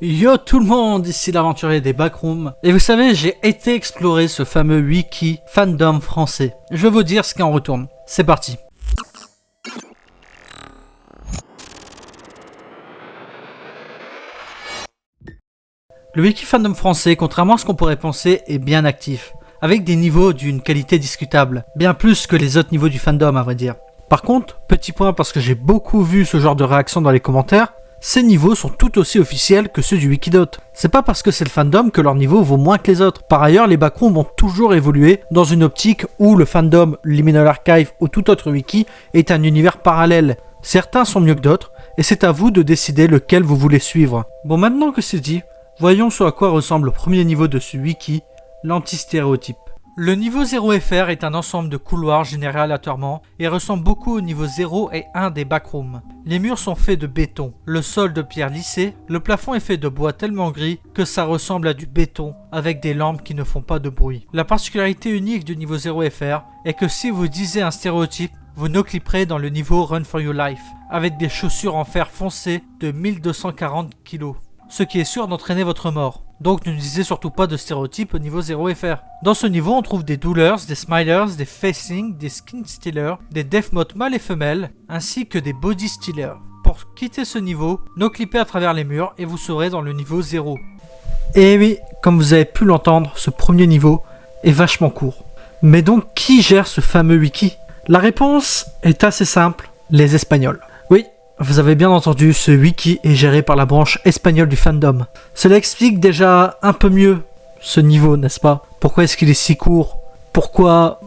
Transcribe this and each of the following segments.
Yo tout le monde, ici l'aventurier des backrooms. Et vous savez, j'ai été explorer ce fameux wiki fandom français. Je vais vous dire ce qui en retourne. C'est parti. Le wiki fandom français, contrairement à ce qu'on pourrait penser, est bien actif, avec des niveaux d'une qualité discutable, bien plus que les autres niveaux du fandom à vrai dire. Par contre, petit point parce que j'ai beaucoup vu ce genre de réaction dans les commentaires, ces niveaux sont tout aussi officiels que ceux du Wikidot. C'est pas parce que c'est le fandom que leur niveau vaut moins que les autres. Par ailleurs, les backrooms ont toujours évolué dans une optique où le fandom, Liminal Archive ou tout autre wiki est un univers parallèle. Certains sont mieux que d'autres, et c'est à vous de décider lequel vous voulez suivre. Bon, maintenant que c'est dit, voyons ce à quoi ressemble le premier niveau de ce wiki, l'anti-stéréotype. Le niveau 0FR est un ensemble de couloirs générés aléatoirement et ressemble beaucoup au niveau 0 et 1 des backrooms. Les murs sont faits de béton, le sol de pierre lissée, le plafond est fait de bois tellement gris que ça ressemble à du béton avec des lampes qui ne font pas de bruit. La particularité unique du niveau 0FR est que si vous disiez un stéréotype, vous no-clipperez dans le niveau Run for Your Life avec des chaussures en fer foncé de 1240 kg. Ce qui est sûr d'entraîner votre mort. Donc ne disez surtout pas de stéréotypes au niveau 0FR. Dans ce niveau, on trouve des douleurs, des smilers, des facing, des skin stealers, des deathmotes mâles et femelles, ainsi que des body stealers. Pour quitter ce niveau, no-clippez à travers les murs et vous serez dans le niveau 0. Et oui, comme vous avez pu l'entendre, ce premier niveau est vachement court. Mais donc qui gère ce fameux wiki? La réponse est assez simple, les Espagnols. Oui, vous avez bien entendu, ce wiki est géré par la branche espagnole du fandom. Cela explique déjà un peu mieux ce niveau, n'est-ce pas? Pourquoi est-ce qu'il est si court? Pourquoi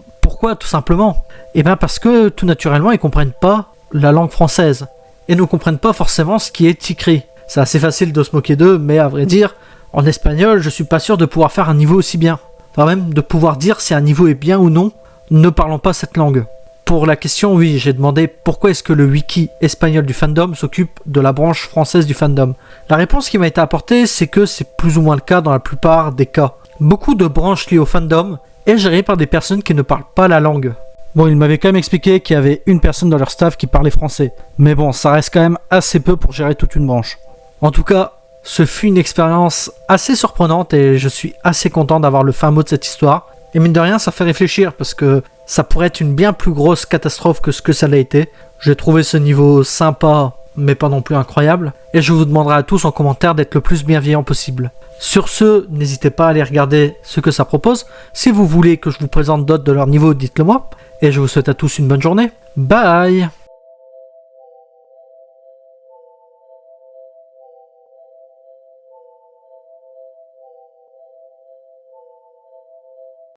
tout simplement? Eh bien parce que tout naturellement ils comprennent pas la langue française et ne comprennent pas forcément ce qui est écrit. C'est assez facile de se moquer d'eux, mais à vrai dire, en espagnol, je suis pas sûr de pouvoir faire un niveau aussi bien. Enfin même de pouvoir dire si un niveau est bien ou non, ne parlant pas cette langue. Pour la question, oui, j'ai demandé pourquoi est-ce que le wiki espagnol du fandom s'occupe de la branche française du fandom. La réponse qui m'a été apportée, c'est que c'est plus ou moins le cas dans la plupart des cas. Beaucoup de branches liées au fandom est gérée par des personnes qui ne parlent pas la langue. Bon, il m'avait quand même expliqué qu'il y avait une personne dans leur staff qui parlait français. Mais bon, ça reste quand même assez peu pour gérer toute une branche. En tout cas, ce fut une expérience assez surprenante et je suis assez content d'avoir le fin mot de cette histoire. Et mine de rien, ça fait réfléchir parce que ça pourrait être une bien plus grosse catastrophe que ce que ça l'a été. J'ai trouvé ce niveau sympa, mais pas non plus incroyable. Et je vous demanderai à tous en commentaire d'être le plus bienveillant possible. Sur ce, n'hésitez pas à aller regarder ce que ça propose. Si vous voulez que je vous présente d'autres de leur niveau, dites-le moi. Et je vous souhaite à tous une bonne journée. Bye!